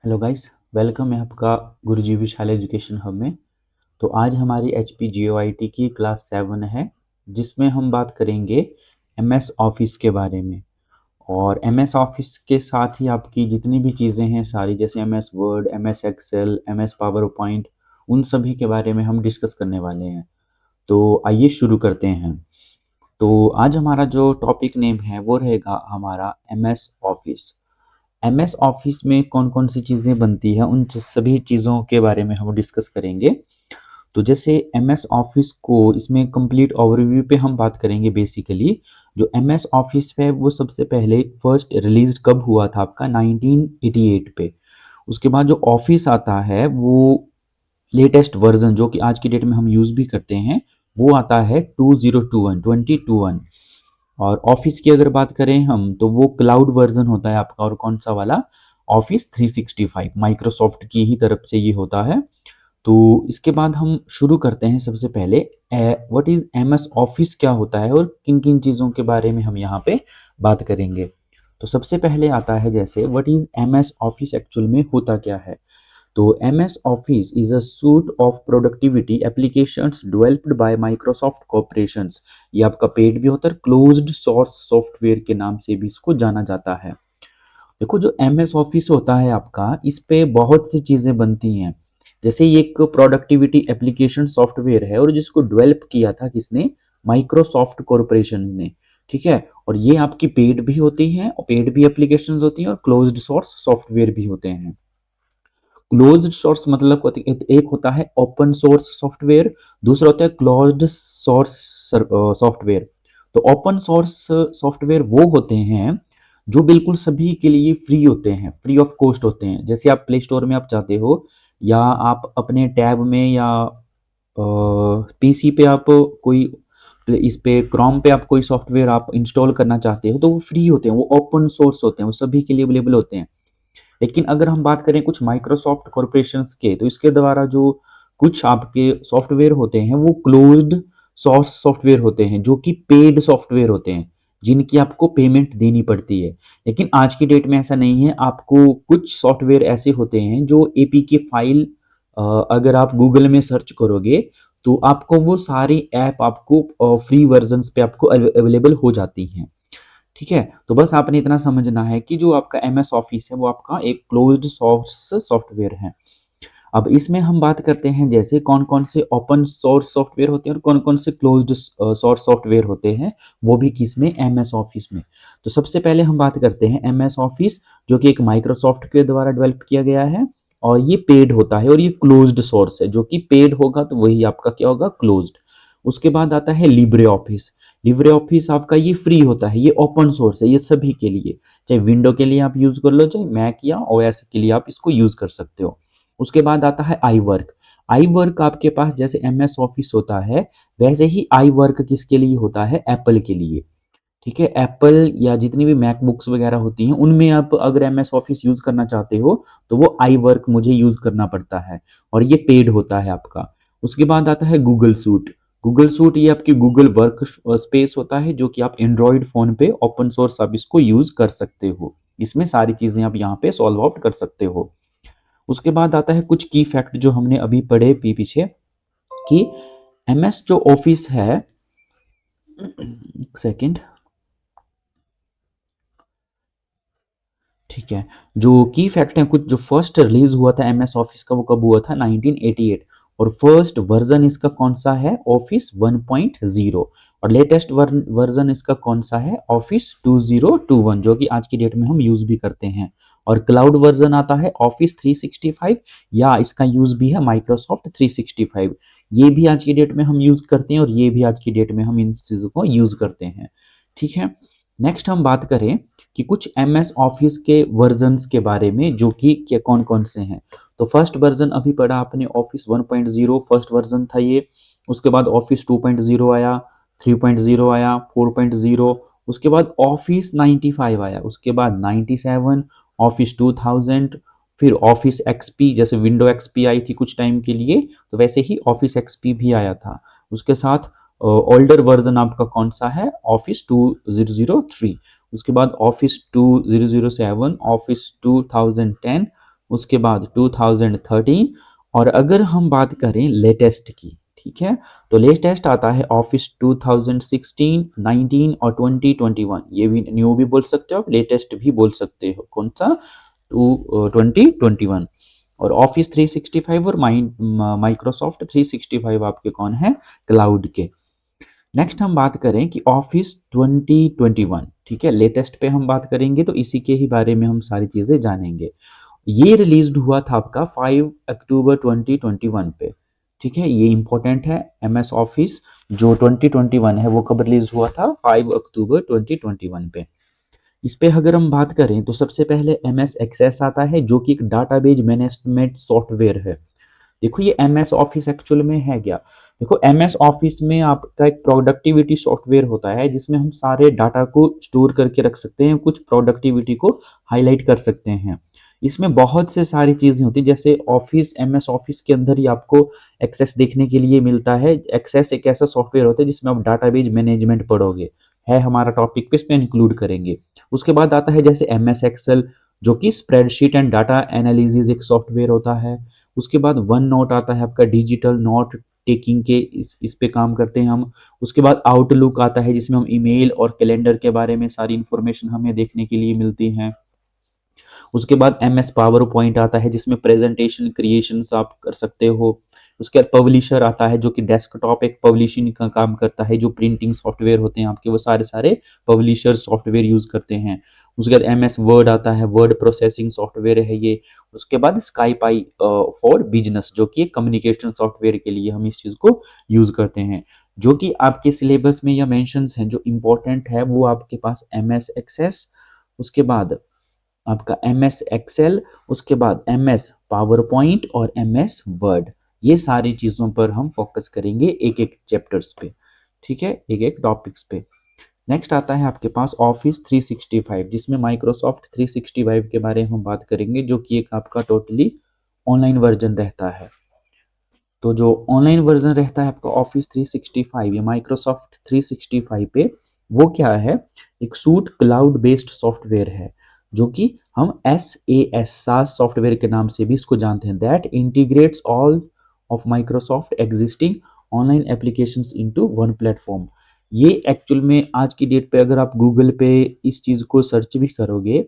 Hello guys, welcome है आपका गुरुजी विशाल education hub में। तो आज हमारी H P G O I T की क्लास 7 है, जिसमें हम बात करेंगे एम एस ऑफिस के बारे में। और एम एस ऑफिस के साथ ही आपकी जितनी भी चीज़ें हैं सारी, जैसे M S Word, M S Excel, M S PowerPoint, उन सभी के बारे में हम डिस्कस करने वाले हैं। तो आइए शुरू करते हैं। तो आज हमारा जो टॉपिक नेम है वो रहेगा हमारा M S Office. M S Office में कौन कौन सी चीज़ें बनती हैं, उन सभी चीज़ों के बारे में हम डिस्कस करेंगे। तो जैसे एम एस ऑफिस को इसमें कंप्लीट ओवरव्यू पे हम बात करेंगे। बेसिकली जो एम एस ऑफिस है वो सबसे पहले फर्स्ट रिलीज कब हुआ था आपका 1988 पे। उसके बाद जो ऑफिस आता है वो लेटेस्ट वर्जन जो कि आज की डेट में हम यूज़ भी करते हैं वो आता है 2021 और ऑफिस की अगर बात करें हम तो वो क्लाउड वर्जन होता है आपका। और कौन सा वाला? ऑफिस 365 माइक्रोसॉफ्ट की ही तरफ से ये होता है। तो इसके बाद हम शुरू करते हैं। सबसे पहले what is M S Office क्या होता है और किन किन चीज़ों के बारे में हम यहाँ पे बात करेंगे। तो सबसे पहले आता है जैसे what is M S Office, actual में होता क्या है। तो M S Office is a suite of productivity applications developed by Microsoft corporations. ये आपका पेड भी होता है, क्लोज्ड सोर्स सॉफ्टवेयर के नाम से भी इसको जाना जाता है। देखो जो एम एस ऑफिस होता है आपका, इस पे बहुत सी चीज़ें बनती हैं। जैसे ये एक प्रोडक्टिविटी एप्लीकेशन सॉफ्टवेयर है और जिसको डेवलप किया था किसने? माइक्रोसॉफ्ट कॉर्पोरेशन ने। ठीक है, और ये आपकी पेड भी होती हैं और पेड भी एप्लीकेशंस होती हैं और क्लोज्ड सोर्स सॉफ्टवेयर भी होते हैं। क्लोज्ड सोर्स मतलब एक होता है ओपन सोर्स सॉफ्टवेयर, दूसरा होता है क्लोज्ड सोर्स सॉफ्टवेयर। तो ओपन सोर्स सॉफ्टवेयर वो होते हैं जो बिल्कुल सभी के लिए फ्री होते हैं, फ्री ऑफ कॉस्ट होते हैं। जैसे आप प्ले स्टोर में आप जाते हो या आप अपने टैब में या पीसी पे आप कोई इस पे क्रोम पे आप कोई सॉफ्टवेयर आप इंस्टॉल करना चाहते हो तो वो फ्री होते हैं, वो ओपन सोर्स होते हैं, वो सभी के लिए अवेलेबल होते हैं। लेकिन अगर हम बात करें कुछ माइक्रोसॉफ्ट कॉर्पोरेशंस के, तो इसके द्वारा जो कुछ आपके सॉफ्टवेयर होते हैं वो क्लोज्ड सोर्स सॉफ्टवेयर होते हैं जो कि पेड सॉफ्टवेयर होते हैं, जिनकी आपको पेमेंट देनी पड़ती है। लेकिन आज की डेट में ऐसा नहीं है। आपको कुछ सॉफ्टवेयर ऐसे होते हैं जो एपीके फाइल, अगर आप गूगल में सर्च करोगे तो आपको वो सारी ऐप आपको फ्री वर्जन्स पे आपको अवेलेबल हो जाती हैं। ठीक है, तो बस आपने इतना समझना है कि जो आपका एम एस ऑफिस है वो आपका एक क्लोज्ड सोर्स सॉफ्टवेयर है। अब इसमें हम बात करते हैं जैसे कौन कौन से ओपन सोर्स सॉफ्टवेयर होते हैं और कौन कौन से क्लोज्ड सोर्स सॉफ्टवेयर होते हैं, वो भी किसमें? एम एस ऑफिस में। तो सबसे पहले हम बात करते हैं एम एस ऑफिस, जो कि एक माइक्रोसॉफ्ट के द्वारा डेवलप किया गया है और ये पेड होता है और ये क्लोज्ड सोर्स है। जो कि पेड होगा तो वही आपका क्या होगा? क्लोज्ड। उसके बाद आता है लिब्रे ऑफिस। लिब्रे ऑफिस आपका ये फ्री होता है, ये ओपन सोर्स है, ये सभी के लिए, चाहे विंडो के लिए आप यूज कर लो, चाहे मैक या ओएस के लिए आप इसको यूज कर सकते हो। उसके बाद आता है आई वर्क। आई वर्क आपके पास जैसे एम एस ऑफिस होता है वैसे ही आई वर्क किसके लिए होता है? एप्पल के लिए। ठीक है, एप्पल या जितनी भी मैकबुक्स वगैरह होती हैं उनमें आप अगर एम एस ऑफिस यूज करना चाहते हो तो वो आई वर्क मुझे यूज करना पड़ता है और ये पेड होता है आपका। उसके बाद आता है गूगल सूट। गूगल सूट ये आपकी गूगल वर्क स्पेस होता है जो कि आप एंड्रॉयड फोन पे ओपन सोर्स आप इसको यूज कर सकते हो। इसमें सारी चीजें आप यहाँ पे सॉल्व आउट कर सकते हो। उसके बाद आता है कुछ की फैक्ट जो हमने अभी पढ़े पीछे, कि एमएस जो ऑफिस है, एक सेकेंड, ठीक है, जो की फैक्ट है कुछ, जो फर्स्ट रिलीज हुआ था एमएस ऑफिस का वो कब हुआ था? 1988। और फर्स्ट वर्जन इसका कौन सा है? ऑफिस 1.0। और लेटेस्ट वर्जन इसका कौन सा है? ऑफिस 2021, जो कि आज की डेट में हम यूज भी करते हैं। और क्लाउड वर्जन आता है ऑफिस 365, या इसका यूज भी है माइक्रोसॉफ्ट 365। ये भी आज की डेट में हम यूज करते हैं और ये भी आज की डेट में हम इन चीजों को यूज करते हैं। ठीक है, नेक्स्ट हम बात करें कि कुछ एम एस ऑफिस के वर्जन्स के बारे में, जो कि क्या कौन कौन से हैं। तो फर्स्ट वर्जन अभी पढ़ा आपने, ऑफिस 1.0 फर्स्ट वर्जन था ये। उसके बाद ऑफिस 2.0 आया, 3.0 आया, 4.0। उसके बाद ऑफिस 95 आया, उसके बाद 97, ऑफिस 2000, फिर ऑफिस एक्सपी, जैसे विंडो एक्सपी आई थी कुछ टाइम के लिए तो वैसे ही ऑफिस एक्सपी भी आया था। उसके साथ ओल्डर वर्जन आपका कौन सा है? ऑफिस 2003। उसके बाद ऑफिस 2007, ऑफिस 2010, उसके बाद 2013, और अगर हम बात करें लेटेस्ट की, ठीक है, तो लेटेस्ट आता है ऑफिस 2016, 19 और 2021। ये भी न्यू भी बोल सकते हो आप, लेटेस्ट भी बोल सकते हो। कौन सा? 2021। और ऑफिस 365 और माइक्रोसॉफ्ट 365 आपके कौन है? क्लाउड के। नेक्स्ट हम बात करें कि ऑफिस 2021, ठीक है, लेटेस्ट पे हम बात करेंगे तो इसी के ही बारे में हम सारी चीजें जानेंगे। ये रिलीज्ड हुआ था आपका 5 अक्टूबर 2021 पे, ठीक है, ये इंपॉर्टेंट है। एमएस ऑफिस जो 2021 है वो कब रिलीज हुआ था? 5 अक्टूबर 2021 पे। इस पे अगर हम बात करें तो सबसे पहले एमएस एक्सेस आता है, जो कि एक डाटाबेज मैनेजमेंट सॉफ्टवेयर है। देखो ये एमएस ऑफिस एक्चुअल में है क्या? देखो एमएस ऑफिस में आपका एक प्रोडक्टिविटी सॉफ्टवेयर होता है, जिसमें हम सारे डाटा को स्टोर करके रख सकते हैं, कुछ प्रोडक्टिविटी को हाईलाइट कर सकते हैं। इसमें बहुत से सारी चीजें होती हैं, जैसे ऑफिस, एमएस ऑफिस के अंदर ही आपको एक्सेस देखने के लिए मिलता है। एक्सेस एक ऐसा सॉफ्टवेयर होता है जिसमें आप डाटाबेज मैनेजमेंट पढ़ोगे, है हमारा टॉपिक पे, इसमें इंक्लूड करेंगे। उसके बाद आता है जैसे एमएस एक्सेल, जो कि स्प्रेडशीट एंड डाटा एनालिसिस एक सॉफ्टवेयर होता है। उसके बाद वन नोट आता है आपका, डिजिटल नोट टेकिंग के इस पे काम करते हैं हम। उसके बाद आउटलुक आता है, जिसमें हम ईमेल और कैलेंडर के बारे में सारी इंफॉर्मेशन हमें देखने के लिए मिलती है। उसके बाद एम एस पावर पॉइंट आता है, जिसमें प्रेजेंटेशन क्रिएशंस आप कर सकते हो। उसके बाद पब्लिशर आता है, जो कि डेस्कटॉप एक पब्लिशिंग का काम करता है। जो प्रिंटिंग सॉफ्टवेयर होते हैं आपके, वो सारे सारे पब्लिशर सॉफ्टवेयर यूज करते हैं। उसके बाद एम एस वर्ड आता है, वर्ड प्रोसेसिंग सॉफ्टवेयर है ये। उसके बाद स्काईपाई फॉर बिजनेस, जो कि कम्युनिकेशन सॉफ्टवेयर के लिए हम इस चीज को यूज करते हैं। जो कि आपके सिलेबस में या मेंशंस हैं जो इंपॉर्टेंट है, वो आपके पास एम एस एक्सेस, उसके बाद आपका एम एस एक्सेल, उसके बाद एम एस पावर पॉइंट और एम एस वर्ड। ये सारी चीज़ों पर हम फोकस करेंगे एक एक चैप्टर्स पे, ठीक है, एक एक टॉपिक्स पे। नेक्स्ट आता है आपके पास ऑफिस 365, जिसमें माइक्रोसॉफ्ट 365 के बारे में हम बात करेंगे, जो कि एक आपका टोटली ऑनलाइन वर्जन रहता है। तो जो ऑनलाइन वर्जन रहता है आपका ऑफिस 365 या माइक्रोसॉफ्ट 365 पे, वो क्या है? एक सूट क्लाउड बेस्ड सॉफ्टवेयर है, जो कि हम SaaS सास सॉफ्टवेयर के नाम से भी इसको जानते हैं। That integrates all of Microsoft existing online applications into one platform. ये एक्चुअल में आज की डेट पे अगर आप गूगल पे इस चीज को सर्च भी करोगे,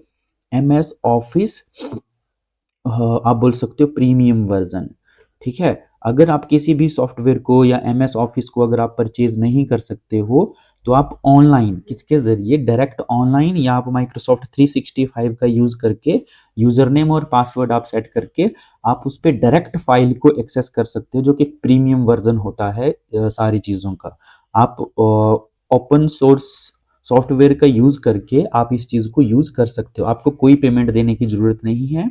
MS ऑफिस, आप बोल सकते हो प्रीमियम वर्जन, ठीक है। अगर आप किसी भी सॉफ्टवेयर को या MS ऑफिस को अगर आप परचेज नहीं कर सकते हो, तो आप ऑनलाइन किसके जरिए, डायरेक्ट ऑनलाइन, या आप माइक्रोसॉफ्ट 365 का यूज करके यूजर नेम और पासवर्ड आप सेट करके आप उस पर डायरेक्ट फाइल को एक्सेस कर सकते हो, जो कि प्रीमियम वर्जन होता है सारी चीज़ों का। आप ओपन सोर्स सॉफ्टवेयर का यूज करके आप इस चीज़ को यूज कर सकते हो, आपको कोई पेमेंट देने की जरूरत नहीं है,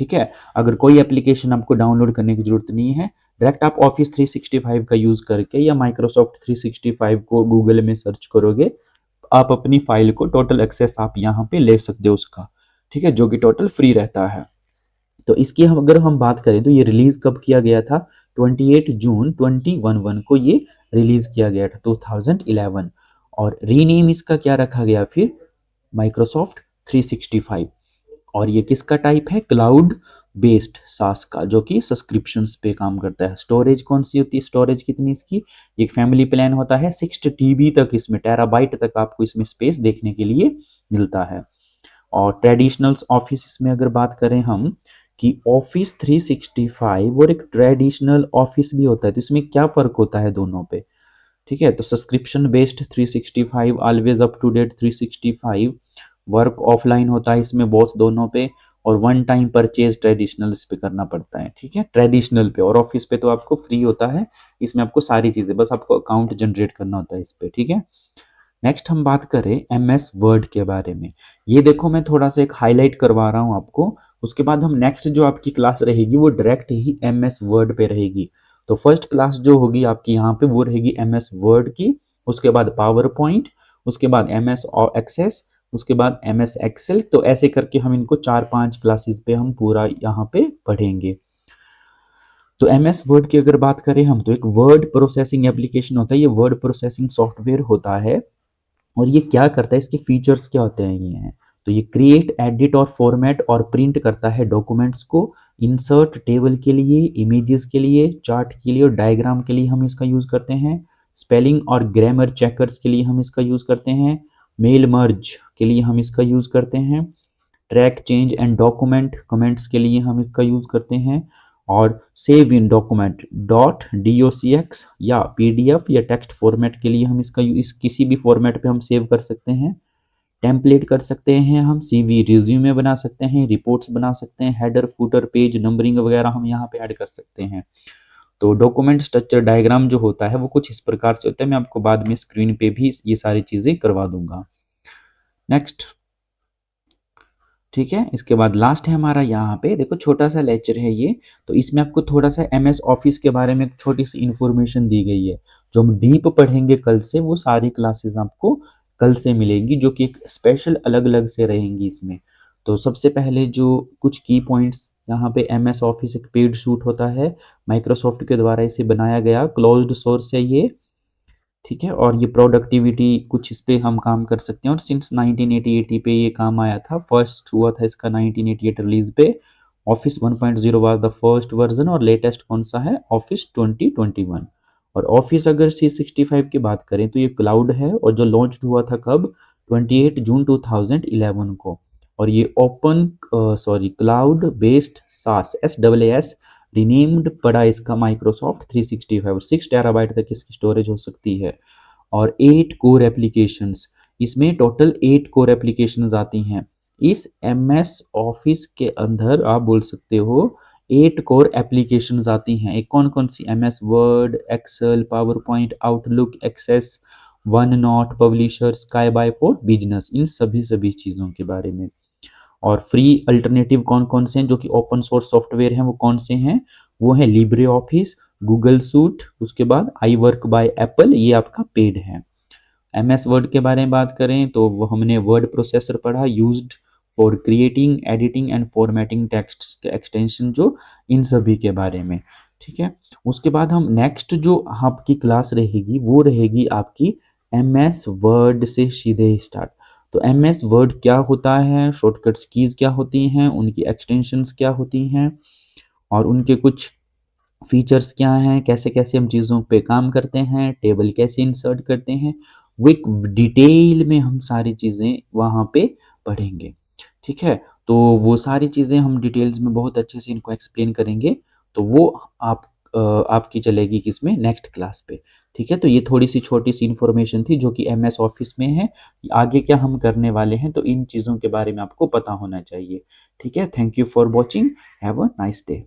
ठीक है। अगर कोई एप्लीकेशन आपको डाउनलोड करने की जरूरत नहीं है, डायरेक्ट आप ऑफिस 365 का यूज करके या माइक्रोसॉफ्ट 365 को गूगल में सर्च करोगे, आप अपनी फाइल को टोटल एक्सेस आप यहाँ पे ले सकते हो उसका, ठीक है, जो कि टोटल फ्री रहता है। तो इसकी हम अगर हम बात करें तो ये रिलीज कब किया गया था? 28 जून 2011 को ये रिलीज किया गया था, 2011। और रीनेम इसका क्या रखा गया फिर? माइक्रोसॉफ्ट 365। और ये किसका टाइप है? क्लाउड बेस्ड सास का, जो कि सब्सक्रिप्शंस पे काम करता है। स्टोरेज कौन सी होती है? स्टोरेज कितनी इसकी? एक फैमिली प्लान होता है, 6 TB तक, इसमें टेराबाइट तक आपको इसमें स्पेस देखने के लिए मिलता है। और ट्रेडिशनल ऑफिस में अगर बात करें हम कि ऑफिस 365 और एक ट्रेडिशनल ऑफिस भी होता है, तो इसमें क्या फर्क होता है दोनों पे? ठीक है, तो subscription based 365, always up to date 365, work offline होता है इसमें बोथ दोनों पे, और वन टाइम परचेज ट्रेडिशनल इस पे करना पड़ता है, ठीक है, ट्रेडिशनल पे। और ऑफिस पे तो आपको फ्री होता है, इसमें आपको सारी चीजें, बस आपको अकाउंट जनरेट करना होता है इस पे, ठीक है। नेक्स्ट हम बात करें MS वर्ड के बारे में। ये देखो मैं थोड़ा सा एक हाईलाइट करवा रहा हूँ आपको, उसके बाद हम नेक्स्ट जो आपकी क्लास रहेगी वो डायरेक्ट ही MS वर्ड पे रहेगी। तो फर्स्ट क्लास जो होगी आपकी यहाँ पे वो रहेगी MS वर्ड की, उसके बाद पावर पॉइंट, उसके बाद MS एक्सेस, उसके बाद MS एक्सेल। तो ऐसे करके हम इनको 4-5 क्लासेस पे हम पूरा यहाँ पे पढ़ेंगे। तो MS वर्ड की अगर बात करें हम, तो एक वर्ड प्रोसेसिंग एप्लीकेशन होता है, ये वर्ड प्रोसेसिंग सॉफ्टवेयर होता है। और ये क्या करता है, इसके फीचर्स क्या होते हैं ये हैं। तो ये क्रिएट, एडिट और फॉर्मेट और प्रिंट करता है डॉक्यूमेंट्स को। इंसर्ट टेबल के लिए, इमेजेस के लिए, चार्ट के लिए और डायग्राम के लिए हम इसका यूज़ करते हैं। स्पेलिंग और ग्रामर चेकर्स के लिए हम इसका यूज़ करते हैं। मेल मर्ज के लिए हम इसका यूज़ करते हैं। Track change and document comments के लिए हम इसका यूज़ करते हैं। और save in document dot docx या पीडीएफ या टेक्स्ट फॉर्मेट के लिए हम इसका इस किसी भी फॉर्मेट पे हम सेव कर सकते हैं। टेम्पलेट कर सकते हैं हम, सीवी रिज्यूमे बना सकते हैं, रिपोर्ट्स बना सकते हैं, हेडर फुटर पेज नंबरिंग वगैरह हम यहाँ पे ऐड कर सकते हैं। तो डॉक्यूमेंट स्ट्रक्चर डायग्राम जो होता है वो कुछ इस प्रकार से होता है। मैं आपको बाद में स्क्रीन पे भी ये सारी चीज़ें करवा दूंगा। नेक्स्ट, ठीक है। इसके बाद लास्ट है हमारा यहाँ पे, देखो छोटा सा लेक्चर है ये, तो इसमें आपको थोड़ा सा एमएस ऑफिस के बारे में एक छोटी सी इंफॉर्मेशन दी गई है। जो हम डीप पढ़ेंगे कल से, वो सारी क्लासेस आपको कल से मिलेंगी, जो कि एक स्पेशल अलग अलग से रहेंगी इसमें। तो सबसे पहले जो कुछ की पॉइंट्स यहाँ पे, एमएस ऑफिस एक पेड सूट होता है, माइक्रोसॉफ्ट के द्वारा इसे बनाया गया, क्लोज्ड सोर्स है ये, ठीक है। और ये प्रोडक्टिविटी कुछ इस पे हम काम कर सकते हैं। और सिंस 1980 पे ये काम आया था, फर्स्ट हुआ था इसका 1988 रिलीज पे। Office 1.0 was the first version और लेटेस्ट कौन सा है, ऑफिस 2021। और ऑफिस अगर C65 की बात करें तो ये क्लाउड है और जो लॉन्च हुआ था कब, 28 जून 2011 को। और ये ओपन क्लाउड बेस्ड सास SaaS रिनेम्ड पड़ा इसका माइक्रोसॉफ्ट 365। 6 टेराबाइट तक इसकी स्टोरेज हो सकती है। और 8 कोर एप्लीकेशंस, इसमें टोटल 8 कोर एप्लीकेशंस आती हैं। इस एमएस ऑफिस के अंदर आप बोल सकते हो 8 कोर एप्लीकेशंस आती हैं। एक कौन कौन सी, MS Word, Excel, PowerPoint, Outlook, Access, OneNote, Publisher, Skype for business, इन सभी चीज़ों के बारे में। और फ्री अल्टरनेटिव कौन कौन से हैं जो कि ओपन सोर्स सॉफ्टवेयर हैं, वो कौन से हैं, वो है लिब्रे ऑफिस, गूगल सूट, उसके बाद आई वर्क बाय एप्पल, ये आपका पेड है। एमएस वर्ड के बारे में बात करें तो वो हमने वर्ड प्रोसेसर पढ़ा, used for creating, editing and formatting text के एक्सटेंशन, जो इन सभी के बारे में, ठीक है। उसके बाद हम नेक्स्ट जो आपकी क्लास रहेगी वो रहेगी आपकी एमएस वर्ड से सीधे स्टार्ट। तो एमएस वर्ड क्या होता है, शॉर्टकट्स कीज क्या होती हैं, उनकी एक्सटेंशंस क्या होती हैं, और उनके कुछ फीचर्स क्या हैं, कैसे कैसे हम चीज़ों पे काम करते हैं, टेबल कैसे इंसर्ट करते हैं, वो एक डिटेल में हम सारी चीज़ें वहाँ पे पढ़ेंगे, ठीक है। तो वो सारी चीज़ें हम डिटेल्स में बहुत अच्छे से इनको एक्सप्लेन करेंगे। तो वो आप आपकी चलेगी किसमें, नेक्स्ट क्लास पे, ठीक है। तो ये थोड़ी सी छोटी सी इन्फॉर्मेशन थी जो कि एमएस ऑफिस में है। आगे क्या हम करने वाले हैं, तो इन चीज़ों के बारे में आपको पता होना चाहिए, ठीक है। Thank you for watching, have a nice day.